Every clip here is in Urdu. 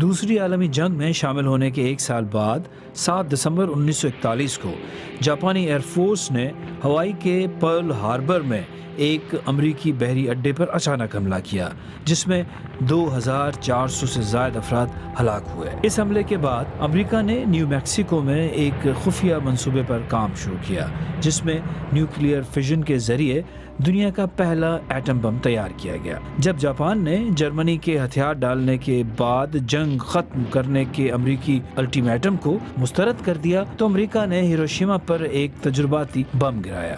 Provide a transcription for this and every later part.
دوسری عالمی جنگ میں شامل ہونے کے ایک سال بعد 7 دسمبر 1941 کو جاپانی ایئر فورس نے ہوائی کے پرل ہاربر میں ایک امریکی بحری اڈے پر اچانک حملہ کیا، جس میں 2400 سے زائد افراد ہلاک ہوئے۔ اس حملے کے بعد امریکہ نے نیو میکسیکو میں ایک خفیہ منصوبے پر کام شروع کیا، جس میں نیوکلیئر فیژن کے ذریعے دنیا کا پہلا ایٹم بم تیار کیا گیا۔ جب جاپان نے جرمنی کے ہتھیار ڈالنے کے بعد جنگ ختم کرنے کے امریکی الٹیمیٹم کو مسترد کر دیا تو امریکہ نے ہیروشیما پر ایک تجرباتی بم گرایا۔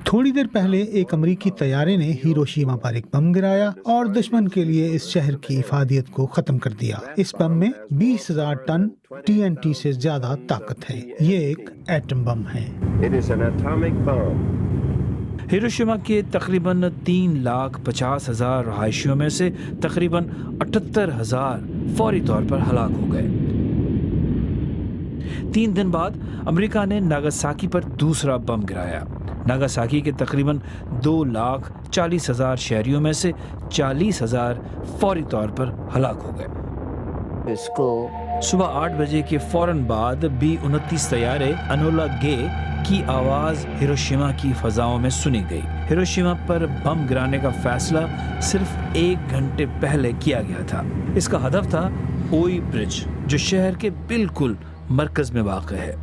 تھوڑی دیر پہلے ایک امریکی طیارے نے ہیروشیما پر ایک بم گرایا اور دشمن کے لیے اس شہر کی افادیت کو ختم کر دیا۔ اس بم میں 20,000 ٹن TNT سے زیادہ طاقت ہے۔ یہ ایک ایٹم بم ہے۔ ہیروشیما کے تقریباً 3,50,000 رہائشیوں میں سے تقریباً 78,000 فوری طور پر ہلاک ہو گئے۔ 3 دن بعد امریکہ نے ناگاساکی پر دوسرا بم گرایا۔ ناگاساکی کے تقریباً 2,40,000 شہریوں میں سے 40,000 فوری طور پر ہلاک ہو گئے۔ صبح 8 بجے کے فوراً بعد B-29 طیارے انولا گے کی آواز ہیروشیما کی فضاؤں میں سنی گئی۔ ہیروشیما پر بم گرانے کا فیصلہ صرف 1 گھنٹے پہلے کیا گیا تھا۔ اس کا ہدف تھا اوئی برج، جو شہر کے بالکل مرکز میں واقع ہے۔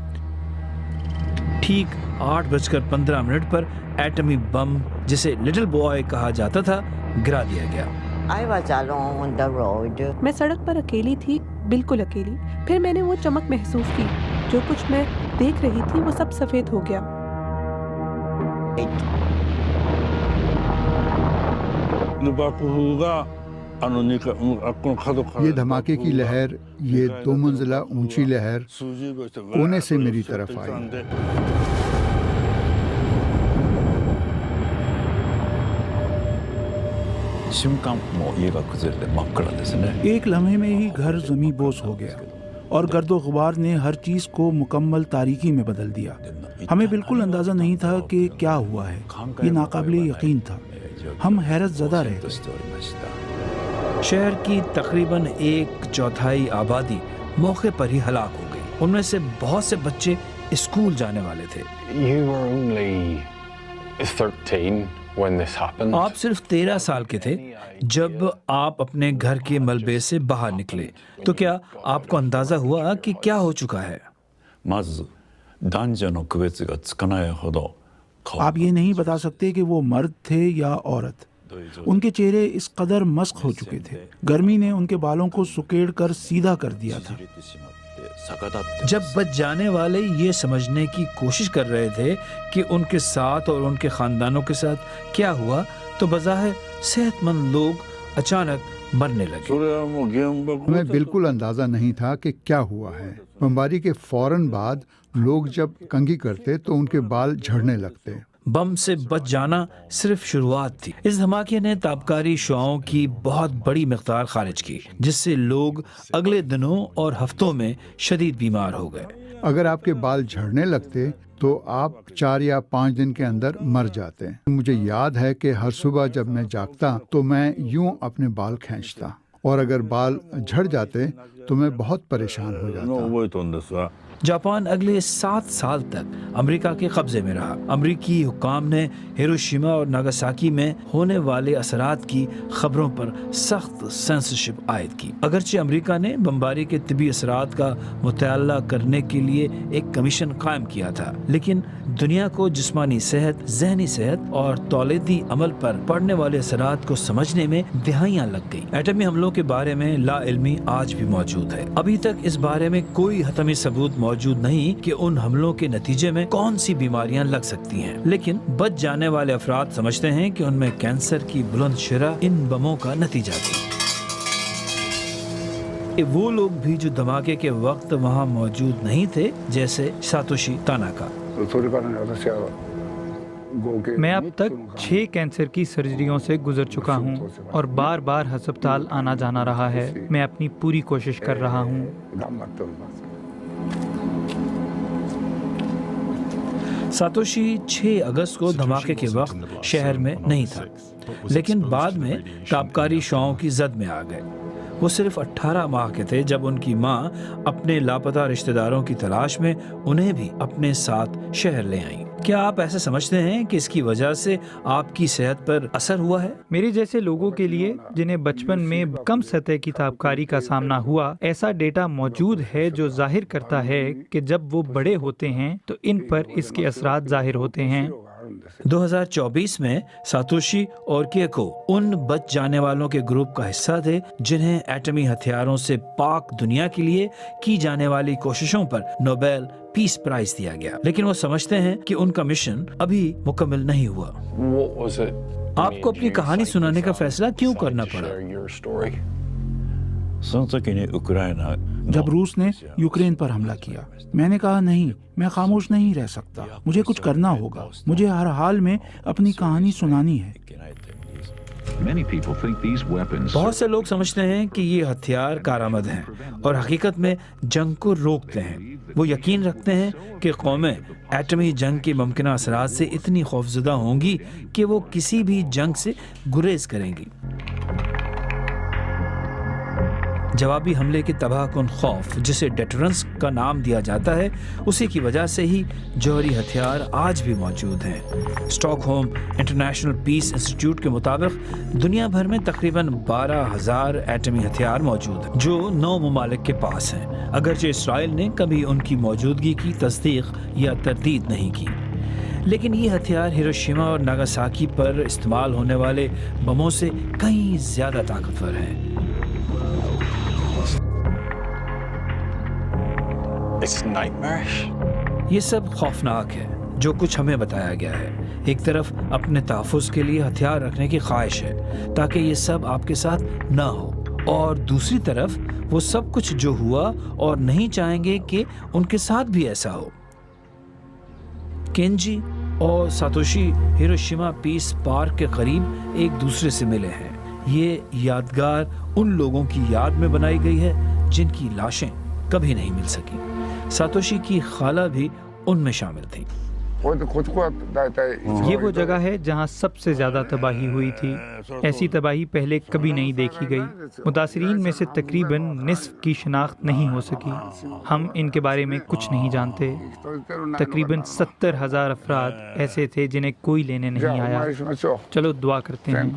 ٹھیک 8:15 پر ایٹمی بم، جسے لٹل بوائے کہا جاتا تھا، گرا دیا گیا۔ میں سڑک پر اکیلی تھی، بالکل اکیلی۔ پھر میں نے وہ چمک محسوس کی۔ جو کچھ میں دیکھ رہی تھی وہ سب سفید ہو گیا۔ یہ دھماکے کی لہر، یہ 2 منزلہ اونچی لہر کونے سے میری طرف آئی۔ ایک لمحے میں ہی گھر زمیں بوس ہو گیا اور گرد و غبار نے ہر چیز کو مکمل تاریکی میں بدل دیا۔ ہمیں بالکل اندازہ نہیں تھا کہ کیا ہوا ہے۔ یہ ناقابل یقین تھا۔ ہم حیرت زدہ رہ گئے۔ شہر کی تقریباً 1/4 آبادی موقع پر ہی ہلاک ہو گئی۔ ان میں سے بہت سے بچے اسکول جانے والے تھے۔ آپ صرف 13 سال کے تھے جب آپ اپنے گھر کے ملبے سے باہر نکلے، تو کیا آپ کو اندازہ ہوا کہ کیا ہو چکا ہے؟ آپ یہ نہیں بتا سکتے کہ وہ مرد تھے یا عورت۔ ان کے چہرے اس قدر مسخ ہو چکے تھے، گرمی نے ان کے بالوں کو سکیڑ کر سیدھا کر دیا تھا۔ جب بچ جانے والے یہ سمجھنے کی کوشش کر رہے تھے کہ ان کے ساتھ اور ان کے خاندانوں کے ساتھ کیا ہوا، تو بظاہر صحت مند لوگ اچانک مرنے لگے۔ ہمیں بالکل اندازہ نہیں تھا کہ کیا ہوا ہے۔ بمباری کے فوراً بعد لوگ جب کنگھی کرتے تو ان کے بال جھڑنے لگتے۔ بم سے بچ جانا صرف شروعات تھی۔ اس دھماکے نے تابکاری شعاؤں کی بہت بڑی مقدار خارج کی، جس سے لوگ اگلے دنوں اور ہفتوں میں شدید بیمار ہو گئے۔ اگر آپ کے بال جھڑنے لگتے تو آپ 4 یا 5 دن کے اندر مر جاتے۔ مجھے یاد ہے کہ ہر صبح جب میں جاگتا تو میں یوں اپنے بال کھینچتا، اور اگر بال جھڑ جاتے تو میں بہت پریشان ہو جاتا۔ جاپان اگلے 7 سال تک امریکہ کے قبضے میں رہا۔ امریکی حکام نے ہیروشیما اور ناگاساکی میں ہونے والے اثرات کی خبروں پر سخت سینسرشپ عائد کی۔ اگرچہ امریکہ نے بمباری کے طبی اثرات کا مطالعہ کرنے کے لیے ایک کمیشن قائم کیا تھا، لیکن دنیا کو جسمانی صحت، ذہنی صحت اور تولیدی عمل پر پڑنے والے اثرات کو سمجھنے میں دہائیاں لگ گئی۔ ایٹمی حملوں کے بارے میں لا علمی آج بھی موجود ہے۔ ابھی تک اس بارے میں کوئی حتمی ثبوت موجود نہیں کہ ان حملوں کے نتیجے میں کون سی بیماریاں لگ سکتی ہیں، لیکن بچ جانے والے افراد سمجھتے ہیں کہ ان میں کینسر کی بلند شرح ان بموں کا نتیجہ تھی۔ وہ لوگ بھی جو دھماکے کے وقت وہاں موجود نہیں تھے، جیسے ساتوشی تاناکا۔ میں اب تک 6 کینسر کی سرجریوں سے گزر چکا ہوں اور بار بار ہسپتال آنا جانا رہا ہے۔ میں اپنی پوری کوشش کر رہا ہوں۔ ساتوشی 6 اگست کو دھماکے کے وقت شہر میں نہیں تھا، لیکن بعد میں تابکاری شعاعوں کی زد میں آ گئے۔ وہ صرف 18 ماہ کے تھے جب ان کی ماں اپنے لاپتہ رشتہ داروں کی تلاش میں انہیں بھی اپنے ساتھ شہر لے آئیں۔ کیا آپ ایسا سمجھتے ہیں کہ اس کی وجہ سے آپ کی صحت پر اثر ہوا ہے؟ میرے جیسے لوگوں کے لیے جنہیں بچپن میں کم سطح کی تابکاری کا سامنا ہوا، ایسا ڈیٹا موجود ہے جو ظاہر کرتا ہے کہ جب وہ بڑے ہوتے ہیں تو ان پر اس کے اثرات ظاہر ہوتے ہیں۔ 2024 میں ساتوشی اور کیکو ان بچ جانے والوں کے گروپ کا حصہ تھے جنہیں ایٹمی ہتھیاروں سے پاک دنیا کے لیے کی جانے والی کوششوں پر نوبیل پیس پرائز دیا گیا، لیکن وہ سمجھتے ہیں کہ ان کا مشن ابھی مکمل نہیں ہوا۔ آپ کو اپنی کہانی سنانے کا فیصلہ کیوں کرنا پڑا؟ جب روس نے یوکرین پر حملہ کیا، میں نے کہا نہیں، میں خاموش نہیں رہ سکتا، مجھے کچھ کرنا ہوگا، مجھے ہر حال میں اپنی کہانی سنانی ہے۔ بہت سے لوگ سمجھتے ہیں کہ یہ ہتھیار کارآمد ہیں اور حقیقت میں جنگ کو روکتے ہیں۔ وہ یقین رکھتے ہیں کہ قومیں ایٹمی جنگ کے ممکنہ اثرات سے اتنی خوفزدہ ہوں گی کہ وہ کسی بھی جنگ سے گریز کریں گی۔ جوابی حملے کے تباہ کن خوف، جسے ڈیٹرنس کا نام دیا جاتا ہے، اسی کی وجہ سے ہی جوہری ہتھیار آج بھی موجود ہیں۔ Stock home international peace institute کے مطابق دنیا بھر میں تقریباً 12,000 ایٹمی ہتھیار موجود ہیں جو 9 ممالک کے پاس ہیں، اگرچہ اسرائیل نے کبھی ان کی موجودگی کی تصدیق یا تردید نہیں کی۔ لیکن یہ ہتھیار ہیروشیما اور ناگاساکی پر استعمال ہونے والے بموں سے کہیں زیادہ طاقتور ہیں۔ یہ سب خوفناک ہے جو کچھ ہمیں بتایا گیا ہے۔ ایک طرف اپنے تحفظ کے لیے ہتھیار رکھنے کی خواہش ہے تاکہ یہ سب آپ کے ساتھ نہ ہو، اور دوسری طرف وہ سب کچھ جو ہوا اور نہیں چاہیں گے کہ ان کے ساتھ بھی ایسا ہو۔ کینجی اور ساتوشی ہیروشیما پیس پارک کے قریب ایک دوسرے سے ملے ہیں۔ یہ یادگار ان لوگوں کی یاد میں بنائی گئی ہے جن کی لاشیں کبھی نہیں مل سکی۔ ساتوشی کی خالہ بھی ان میں شامل تھی۔ یہ وہ جگہ ہے جہاں سب سے زیادہ تباہی ہوئی تھی۔ ایسی تباہی پہلے کبھی نہیں دیکھی گئی۔ متاثرین میں سے تقریباً نصف کی شناخت نہیں ہو سکی۔ ہم ان کے بارے میں کچھ نہیں جانتے۔ تقریباً 70,000 افراد ایسے تھے جنہیں کوئی لینے نہیں آیا۔ چلو دعا کرتے ہیں۔